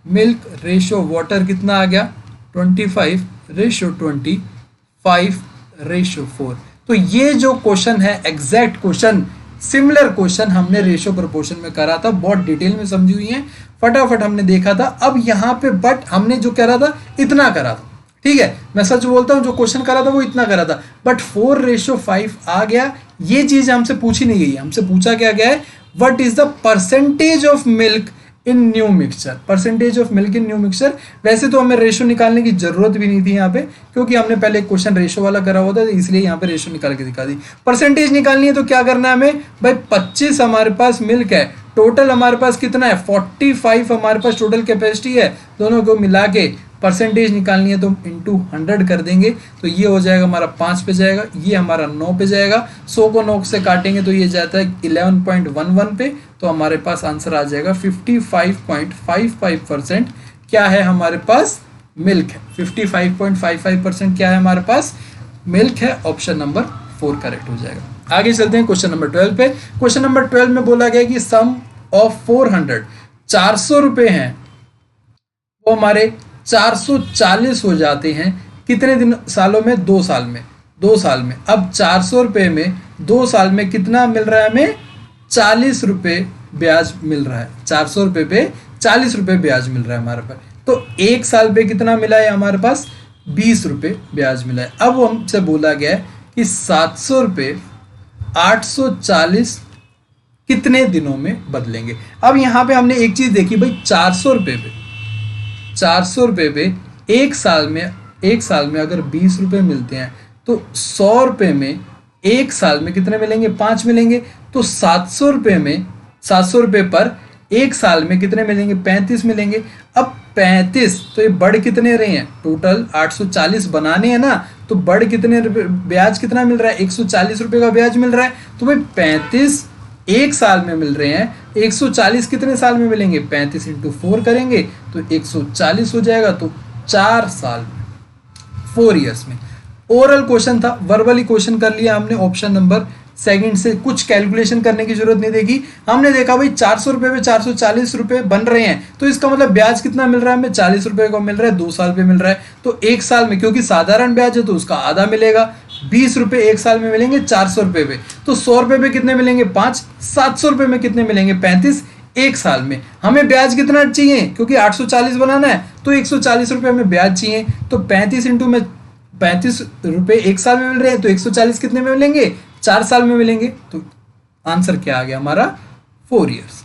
मिल्क रेशो वाटर कितना आ गया, 25:25:4। तो ये जो क्वेश्चन है एग्जैक्ट क्वेश्चन, सिमिलर क्वेश्चन हमने रेशो प्रोपोर्शन में करा था, बहुत डिटेल में समझी हुई है, फटाफट हमने देखा था। अब यहाँ पे बट हमने जो करा था इतना करा था, ठीक है, मैं सच बोलता हूँ, जो क्वेश्चन करा था वो इतना करा था, बट 4:5 आ गया। ये चीज हमसे पूछी नहीं गई, हमसे पूछा क्या गया है, what is the percentage of milk in new mixture, percentage of milk in new mixture. वैसे तो हमें रेशो निकालने की जरूरत भी नहीं थी यहाँ पे, क्योंकि हमने पहले क्वेश्चन रेशो वाला करा हुआ था, इसलिए यहाँ पे रेशो निकाल के दिखा दी। परसेंटेज निकालनी है तो क्या करना है हमें, भाई 25 हमारे पास मिल्क है, टोटल हमारे पास कितना है 45 हमारे पास टोटल कैपेसिटी है, दोनों को मिला के परसेंटेज निकालनी है तो इंटू 100 कर देंगे, तो ये हो जाएगा हमारा 5 पे जाएगा, ये हमारा 9 पे जाएगा, 100 को 9 से काटेंगे तो ये जाता है 11.11 पे, तो हमारे पास आंसर आ जाएगा 55.55% क्या है हमारे पास मिल्क है, 55.55% क्या है हमारे पास मिल्क है। ऑप्शन नंबर 4 करेक्ट हो जाएगा। आगे चलते हैं क्वेश्चन नंबर 12 पे। क्वेश्चन नंबर 12 में बोला गया कि सम ऑफ 400, 400 रुपए हैं, वो हमारे 440 हो जाते हैं कितने दिन, सालों में, 2 साल में, 2 साल में। अब 400 रुपये में 2 साल में कितना मिल रहा है हमें, 40 रुपये ब्याज मिल रहा है, 400 रुपये पे 40 रुपये ब्याज मिल रहा है हमारे पास। तो 1 साल पे कितना मिला है हमारे पास, 20 रुपये ब्याज मिला है। अब हमसे बोला गया है कि 700 रुपये 840 कितने दिनों में बदलेंगे। अब यहाँ पे हमने एक चीज देखी भाई, 400 रुपये पे 1 साल में अगर 20 रुपये मिलते हैं तो 100 रुपये में 1 साल में कितने मिलेंगे, 5 मिलेंगे। तो 700 रुपये पर 1 साल में कितने मिलेंगे, 35 मिलेंगे। अब 35 तो ये बढ़ कितने रहे हैं, टोटल 840 बनाने हैं ना, तो बढ़ कितने रुपये, ब्याज कितना मिल रहा है, 140 रुपये का ब्याज मिल रहा है। तो भाई 35 1 साल में मिल रहे हैं, 140 कितने साल में मिलेंगे, 35 × 4 करेंगे तो 140 हो जाएगा, तो 4 साल में, 4 ईयर्स में। ओरल क्वेश्चन था, वर्बली क्वेश्चन कर लिया हमने। ऑप्शन नंबर सेकंड से कुछ कैलकुलेशन करने की जरूरत नहीं देखी, हमने देखा भाई 400 रुपये में 440 रुपये बन रहे हैं, तो इसका मतलब ब्याज कितना मिल रहा है हमें, 40 रुपये को मिल रहा है, 2 साल पे मिल रहा है। तो 1 साल में, क्योंकि साधारण ब्याज है तो उसका आधा मिलेगा, 20 रुपये 1 साल में मिलेंगे 400 रुपये पे, तो 100 रुपये पे कितने मिलेंगे 5, 700 रुपये में कितने मिलेंगे 35 1 साल में। हमें ब्याज कितना चाहिए, क्योंकि 840 बनाना है तो 140 रुपये हमें ब्याज चाहिए, तो 35 रुपये 1 साल में मिल रहे हैं, तो 140 कितने में मिलेंगे, 4 साल में मिलेंगे। तो आंसर क्या आ गया हमारा, 4 ईयर्स।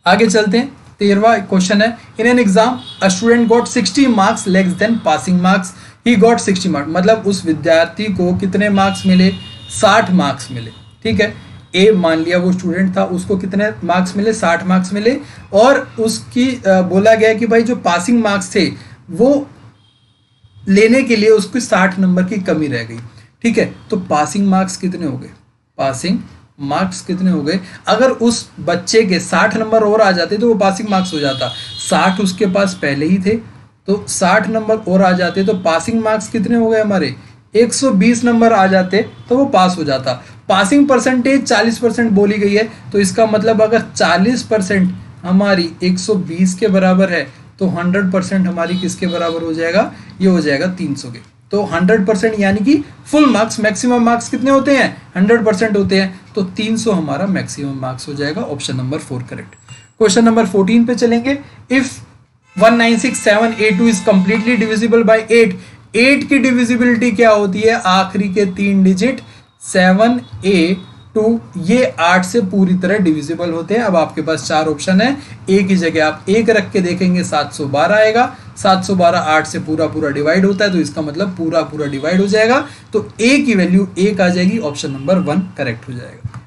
आगे चलते हैं, 13वां क्वेश्चन है, in an exam a student got 60 marks less than passing marks, he got 60 marks, मतलब उस विद्यार्थी को कितने मार्क्स मिले, 60 मार्क्स मिले, ठीक है। ए मान लिया वो स्टूडेंट था, उसको कितने मार्क्स मिले, 60 मार्क्स मिले, और उसकी बोला गया कि भाई जो पासिंग मार्क्स थे वो लेने के लिए उसको 60 नंबर की कमी रह गई। ठीक है, तो पासिंग मार्क्स कितने हो गए, पासिंग मार्क्स कितने हो गए, अगर उस बच्चे के 60 नंबर और आ जाते तो वो पासिंग मार्क्स हो जाता। 60 उसके पास पहले ही थे, तो 60 नंबर और आ जाते तो पासिंग मार्क्स कितने हो गए हमारे, 120 नंबर आ जाते तो वो पास हो जाता। पासिंग परसेंटेज 40% बोली गई है, तो इसका मतलब अगर 40% हमारी 120 के बराबर है तो 100% हमारी किसके बराबर हो जाएगा, ये हो जाएगा 300 के। तो 100% यानी कि फुल मार्क्स, मैक्सिमम मार्क्स कितने होते हैं, 100% होते हैं, तो 300 हमारा मैक्सिमम मार्क्स हो जाएगा। Option number 4 correct. Question number 14 पे चलेंगे। If 196782 is completely divisible by 8, 8 की डिविजिबिलिटी क्या होती है, आखिरी के 3 डिजिट 7A2, ये 8 से पूरी तरह डिविजिबल होते हैं। अब आपके पास 4 ऑप्शन है, ए की जगह आप 1 रख के देखेंगे 712 आएगा, 712 8 से पूरा पूरा डिवाइड होता है, तो इसका मतलब पूरा पूरा डिवाइड हो जाएगा, तो ए की वैल्यू 1 आ जाएगी, ऑप्शन नंबर 1 करेक्ट हो जाएगा।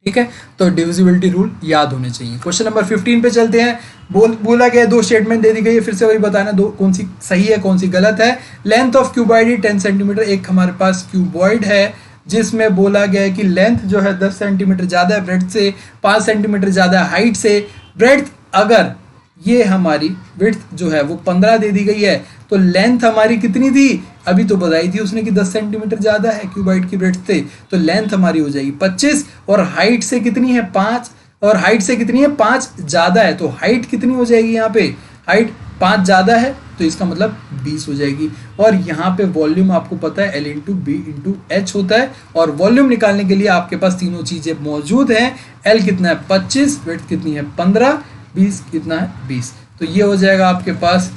ठीक है, तो डिविजिबिलिटी रूल याद होने चाहिए। क्वेश्चन नंबर 15 पे चलते हैं। बोला गया 2 स्टेटमेंट दे दी गई है, फिर से वही बताना दो कौन सी सही है कौन सी गलत है। लेंथ ऑफ क्यूबॉइड 10 सेंटीमीटर, एक हमारे पास क्यूबॉइड है जिसमें बोला गया है कि लेंथ जो है 10 सेंटीमीटर ज़्यादा है ब्रेड्थ से, 5 सेंटीमीटर ज़्यादा है हाइट से। ब्रेड्थ अगर ये हमारी विड्थ जो है वो 15 दे दी गई है, तो लेंथ हमारी कितनी थी, अभी तो बताई थी उसने कि 10 सेंटीमीटर ज़्यादा है क्यूबॉइड की ब्रेड्थ से, तो लेंथ हमारी हो जाएगी 25, और हाइट से कितनी है 5, और हाइट से कितनी है 5 ज़्यादा है, तो हाइट कितनी हो जाएगी, यहाँ पे हाइट 5 ज़्यादा है तो इसका मतलब 20 हो जाएगी। और यहाँ पे वॉल्यूम आपको पता है L into B into H होता है, और वॉल्यूम निकालने के लिए आपके पास तीनों चीज़ें मौजूद हैं। L कितना है 25, विड्थ कितनी है 15, 20 कितना है 20, तो ये हो जाएगा आपके पास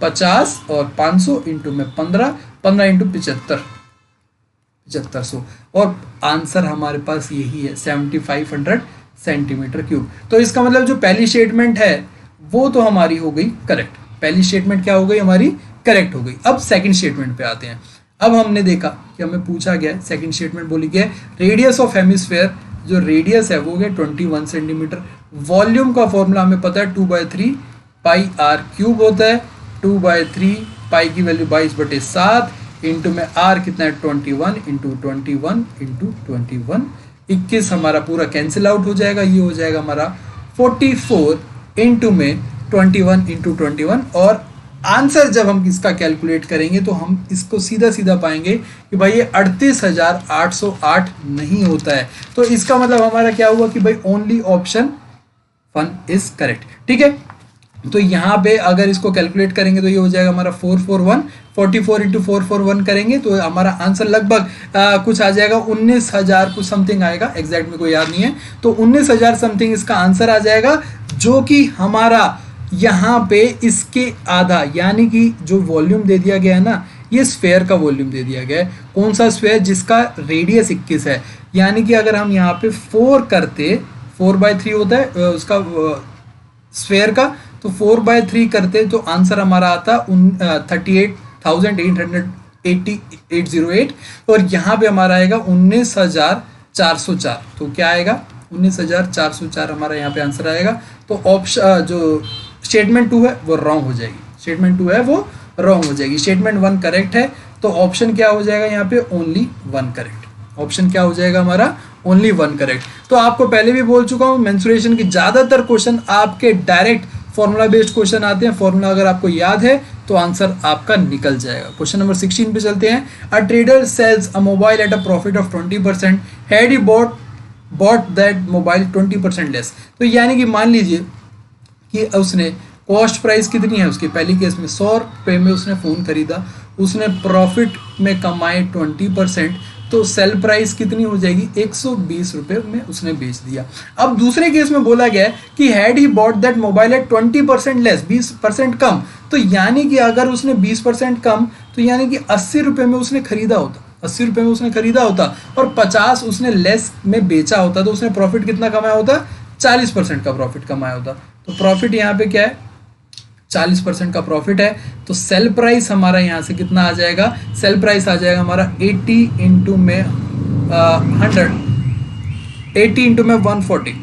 50 और 500 इंटू में 15, 15 इंटू 75, 7500, और आंसर हमारे पास यही है 7500 सेंटीमीटर क्यूब। तो इसका मतलब जो पहली स्टेटमेंट है वो तो हमारी हो गई करेक्ट, पहली स्टेटमेंट क्या हो गई हमारी, करेक्ट हो गई। अब सेकंड स्टेटमेंट पे आते हैं। अब हमने देखा कि हमें पूछा गया है, सेकंड स्टेटमेंट बोली गया है रेडियस ऑफ हेमिस्फेयर, जो रेडियस है वो गया 21 सेंटीमीटर। वॉल्यूम का फॉर्मूला हमें पता है 2/3 पाई आर क्यूब होता है, 2/3 पाई की वैल्यू 22/7 इंटू में आर कितना है 21 इंटू 21 इंटू 21, 21 हमारा पूरा कैंसिल आउट हो जाएगा, ये हो जाएगा हमारा 44 इंटू में 21 इंटू 21, और आंसर जब हम इसका कैलकुलेट करेंगे तो हम इसको सीधा सीधा पाएंगे कि भाई ये 38,808 नहीं होता है। तो इसका मतलब हमारा क्या हुआ कि भाई ओनली ऑप्शन 1 इज करेक्ट। ठीक है, तो यहाँ पे अगर इसको कैलकुलेट करेंगे तो ये हो जाएगा हमारा 441, 44 इंटू 441 करेंगे तो हमारा आंसर लगभग कुछ आ जाएगा 19,000 कुछ समथिंग आएगा, एग्जैक्ट में कोई याद नहीं है, तो 19,000 समथिंग इसका आंसर आ जाएगा, जो कि हमारा यहाँ पे इसके आधा, यानी कि जो वॉल्यूम दे दिया गया है ना, ये स्फेयर का वॉल्यूम दे दिया गया है। कौन सा स्फेयर, जिसका रेडियस 21 है, यानी कि अगर हम यहाँ पे 4 करते, 4/3 होता है उसका स्फेयर का, तो 4/3 करते तो आंसर हमारा आता 38,808, और यहाँ पे हमारा आएगा 19,404, तो क्या आएगा 19,404 हमारा यहाँ पे आंसर आएगा। तो ऑप्शन जो स्टेटमेंट 2 है वो रॉन्ग हो जाएगी, स्टेटमेंट 2 है वो रॉन्ग हो जाएगी, स्टेटमेंट 1 करेक्ट है, तो ऑप्शन क्या हो जाएगा यहाँ पे ओनली 1 करेक्ट। ऑप्शन क्या हो जाएगा हमारा ओनली 1 करेक्ट। तो आपको पहले भी बोल चुका हूँ मेंसुरेशन की ज़्यादातर क्वेश्चन आपके डायरेक्ट फॉर्मूला बेस्ड क्वेश्चन आते हैं, फॉर्मूला अगर आपको याद है तो आंसर आपका निकल जाएगा। क्वेश्चन नंबर 16 पे चलते हैं। A trader sells a mobile at a profit of 20%, had he bought that mobile 20% less. तो यानी कि मान लीजिए कि उसने कॉस्ट प्राइस कितनी है उसकी, पहली केस में 100 रुपये में उसने फ़ोन खरीदा, उसने प्रॉफिट में कमाए 20%, तो सेल प्राइस कितनी हो जाएगी 120 रुपये में उसने बेच दिया। अब दूसरे केस में बोला गया है कि had he bought that mobile at 20% less, 20% कम, तो यानी कि अगर उसने 20% कम, तो यानी कि 80 रुपये में उसने खरीदा होता, 80 रुपये में उसने खरीदा होता और 50 उसने लेस में बेचा होता, तो उसने प्रॉफिट कितना कमाया होता, 40% का प्रॉफिट कमाया होता। तो प्रॉफिट यहाँ पे क्या है 40% का प्रॉफिट है, तो सेल प्राइस हमारा यहाँ से कितना आ जाएगा, सेल प्राइस आ जाएगा हमारा 80 इंटू में 100, 80 इंटू में 140,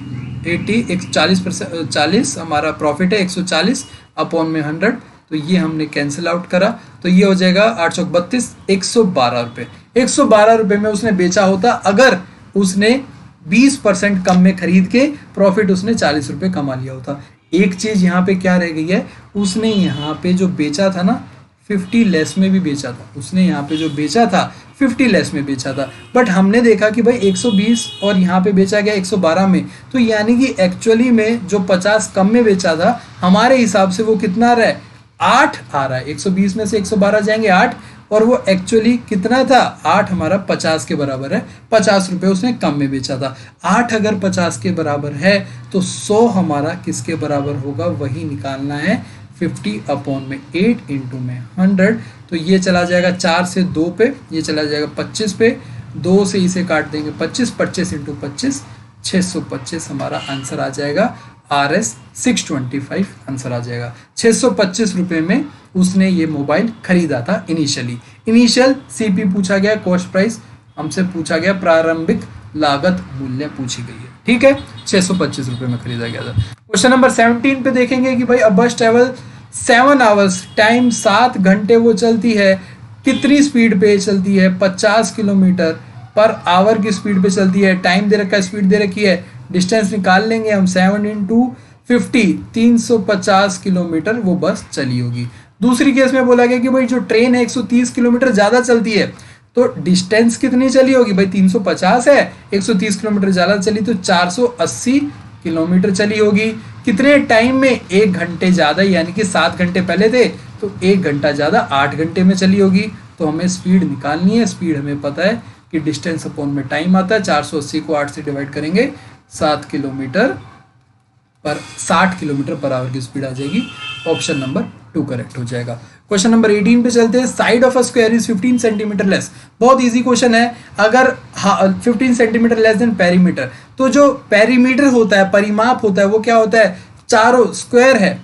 80 140%, 40 हमारा प्रॉफिट है 140 अपॉन में 100, तो ये हमने कैंसिल आउट करा, तो ये हो जाएगा 832, 112 रुपये। 112 रुपये में उसने बेचा होता अगर उसने 20% कम में खरीद के प्रॉफिट उसने 40 रुपये कमा लिया होता। एक चीज़ यहाँ पे क्या रह गई है, उसने यहाँ पे जो बेचा था ना 50 लेस में भी बेचा था, उसने यहाँ पे जो बेचा था 50 लेस में बेचा था, बट हमने देखा कि भाई 120 और यहाँ पे बेचा गया 112 में, तो यानी कि एक्चुअली में जो 50 कम में बेचा था हमारे हिसाब से वो कितना आ रहा है, 8 आ रहा है। 120 में से 112 जाएंगे 8, और वो एक्चुअली कितना था, 8 हमारा 50 के बराबर है, 50 रुपये उसने कम में बेचा था। 8 अगर 50 के बराबर है तो 100 हमारा किसके बराबर होगा, वही निकालना है, 50 अपॉन में 8 इंटू में 100, तो ये चला जाएगा 4 से 2 पे, ये चला जाएगा 25 पे, 2 से इसे काट देंगे 25, 25 इंटू 25, 625 हमारा आंसर आ जाएगा। RS 625 आंसर आ जाएगा। 625 रुपये में उसने ये मोबाइल खरीदा था इनिशियल CP पूछा गया, कॉस्ट प्राइस हमसे पूछा गया, प्रारंभिक लागत मूल्य पूछी गई है, ठीक है। 625 रुपये में खरीदा गया था। क्वेश्चन नंबर 17 पे देखेंगे कि भाई अ बस ट्रेवल 7 आवर्स, टाइम 7 घंटे वो चलती है, कितनी स्पीड पे चलती है, 50 किलोमीटर पर आवर की स्पीड पे चलती है, टाइम दे रखा है, स्पीड दे रखी है, डिस्टेंस निकाल लेंगे हम, 7 इंटू 50, 350 किलोमीटर वो बस चली होगी। दूसरी केस में बोला गया कि भाई जो ट्रेन है 130 किलोमीटर ज़्यादा चलती है, तो डिस्टेंस कितनी चली होगी, भाई 350 है, 130 किलोमीटर ज़्यादा चली तो 480 किलोमीटर चली होगी। कितने टाइम में, 1 घंटे ज़्यादा, यानी कि 7 घंटे पहले थे तो 1 घंटा ज़्यादा 8 घंटे में चली होगी। तो हमें स्पीड निकालनी है, स्पीड हमें पता है कि डिस्टेंस अपॉन में टाइम आता है, 480 को 8 से डिवाइड करेंगे, 7 किलोमीटर पर 60 किलोमीटर पर आवर की स्पीड आ जाएगी। ऑप्शन नंबर 2 करेक्ट हो जाएगा। क्वेश्चन नंबर 18 पे चलते हैं। Side of a square is 15 centimetre less. बहुत इजी क्वेश्चन है। अगर 15 सेंटीमीटर लेस देन पेरीमीटर, तो जो पेरीमीटर होता है, परिमाप होता है, वो क्या होता है, चारों स्क्वायर है,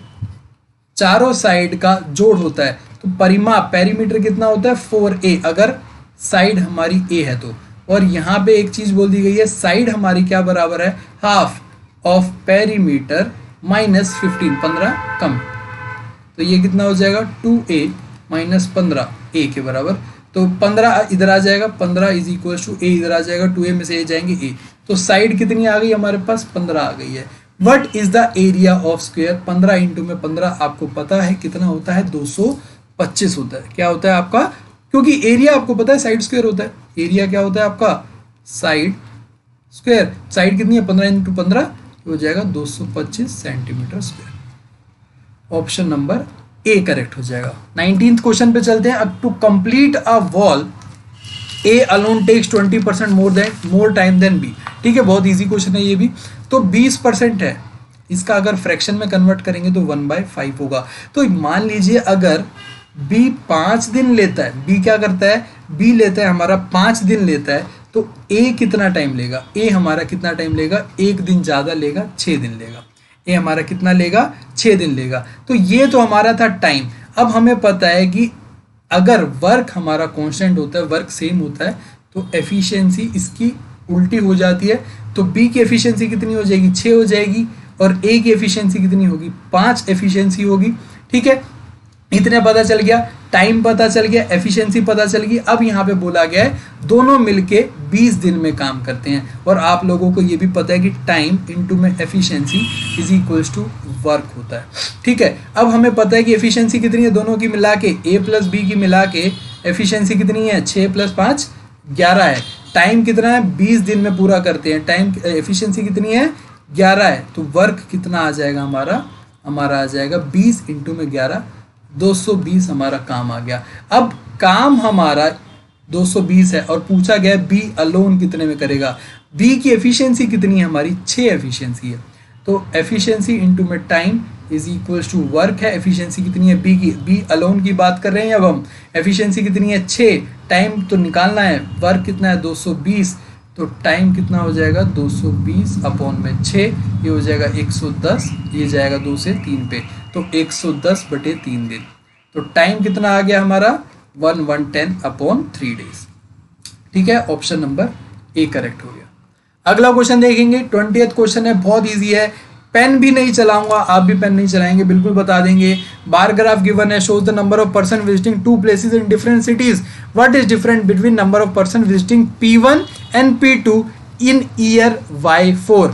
चारों साइड का जोड़ होता है। तो परिमाप पेरीमीटर कितना होता है, 4a, अगर साइड हमारी a है तो। और यहाँ पे एक चीज बोल दी गई है, साइड हमारी क्या बराबर है, हाफ ऑफ पेरीमीटर माइनस 15, 15 कम, तो ये कितना हो जाएगा, 2a माइनस 15 a के बराबर। तो 15 इधर आ जाएगा, 15 इज इक्वल टू a इधर आ जाएगा, 2a में से a जाएंगे a, तो साइड कितनी आ गई हमारे पास, 15 आ गई है। What is the area of square, 15 into में 15 आपको पता है कितना होता है, 225 होता है। क्या होता है आपका, क्योंकि एरिया आपको पता है साइड स्क्वायर होता है, एरिया क्या होता है आपका, साइड स्क्वायर। साइड कितनी है, 15 इंटू 15 हो जाएगा 225 centimetre square. Option number A correct हो जाएगा। 19th क्वेश्चन पे चलते हैं। To complete a wall A alone takes 20% more time than B. ठीक है, बहुत इजी क्वेश्चन है ये भी। तो 20% है, इसका अगर फ्रैक्शन में कन्वर्ट करेंगे तो 1/5 होगा। तो मान लीजिए अगर बी 5 दिन लेता है, बी क्या करता है, बी लेता है हमारा 5 दिन लेता है, तो ए कितना टाइम लेगा, ए हमारा कितना टाइम लेगा, 1 दिन ज़्यादा लेगा, 6 दिन लेगा। ए हमारा कितना लेगा, 6 दिन लेगा। तो ये तो हमारा था टाइम। अब हमें पता है कि अगर वर्क हमारा कांस्टेंट होता है, वर्क सेम होता है, तो एफिशिएंसी इसकी उल्टी हो जाती है। तो बी की एफिशिएंसी कितनी हो जाएगी, 6 हो जाएगी, और ए की एफिशिएंसी कितनी होगी, 5 एफिशिएंसी होगी। ठीक है, इतने पता चल गया, टाइम पता चल गया, एफिशिएंसी पता चल गई। अब यहाँ पे बोला गया है दोनों मिलके 20 दिन में काम करते हैं। और आप लोगों को ये भी पता है कि टाइम इनटू में efficiency is equals to work होता है। ठीक है, अब हमें पता है कि एफिशिएंसी कितनी है, दोनों की मिला के, ए प्लस बी की मिला के एफिशिएंसी कितनी है, 6 + 5 11 है। टाइम कितना है, 20 दिन में पूरा करते हैं। टाइम एफिशिएंसी कितनी है, 11 है। तो वर्क कितना आ जाएगा हमारा आ जाएगा 20 इंटू में 11, 220 हमारा काम आ गया। अब काम हमारा 220 है और पूछा गया बी अलोन कितने में करेगा। बी की एफिशिएंसी कितनी है हमारी, 6 एफिशिएंसी है। तो एफिशिएंसी इनटू में time is equals to work है। एफिशिएंसी कितनी है बी की, बी अलोन की बात कर रहे हैं अब हम। एफिशिएंसी कितनी है, 6, टाइम तो निकालना है, वर्क कितना है 220, तो टाइम कितना हो जाएगा 220 अपॉन में 6, ये हो जाएगा 110, ये जाएगा 2 से 3 पे, तो 110/3 दिन। तो टाइम कितना आ गया हमारा 110 अपॉन 3 डेज। ठीक है, ऑप्शन नंबर ए करेक्ट हो गया। अगला क्वेश्चन देखेंगे, 20th क्वेश्चन है, बहुत इजी है। पेन भी नहीं चलाऊंगा, आप भी पेन नहीं चलाएंगे, बिल्कुल बता देंगे। बार ग्राफ गिवन है, shows the number of person visiting to places in different cities, what is different between number of person visiting P1 and P2 in year Y4।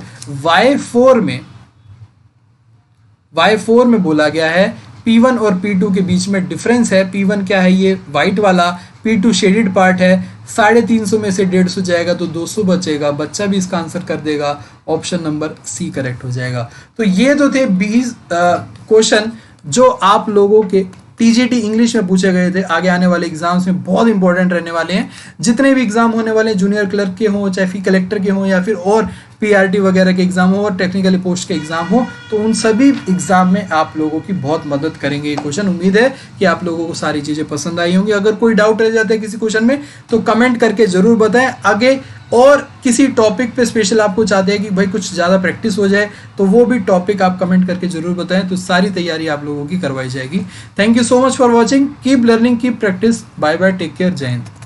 Y4 में बोला गया है P1 और P2 के बीच में difference है। P1 क्या है, ये वाइट वाला, P2 शेडेड पार्ट है। 350 में से 150 जाएगा तो 200 बचेगा। बच्चा भी इसका आंसर कर देगा, ऑप्शन नंबर सी करेक्ट हो जाएगा। तो ये तो थे 20 क्वेश्चन जो आप लोगों के टीजीटी इंग्लिश में पूछे गए थे, आगे आने वाले एग्जाम्स में बहुत इंपॉर्टेंट रहने वाले हैं। जितने भी एग्जाम होने वाले हैं, जूनियर क्लर्क के हों, चाहे फी कलेक्टर के हों, या फिर और पीआरटी वगैरह के एग्जाम हो और टेक्निकली पोस्ट के एग्जाम हो, तो उन सभी एग्जाम में आप लोगों की बहुत मदद करेंगे ये क्वेश्चन। उम्मीद है कि आप लोगों को सारी चीजें पसंद आई होंगी। अगर कोई डाउट रह जाता है किसी क्वेश्चन में तो कमेंट करके जरूर बताएं। आगे और किसी टॉपिक पे स्पेशल आपको चाहते हैं कि भाई कुछ ज़्यादा प्रैक्टिस हो जाए, तो वो भी टॉपिक आप कमेंट करके जरूर बताएं, तो सारी तैयारी आप लोगों की करवाई जाएगी। Thank you so much for watching, keep learning, keep practice, bye bye, take care, जय हिंद।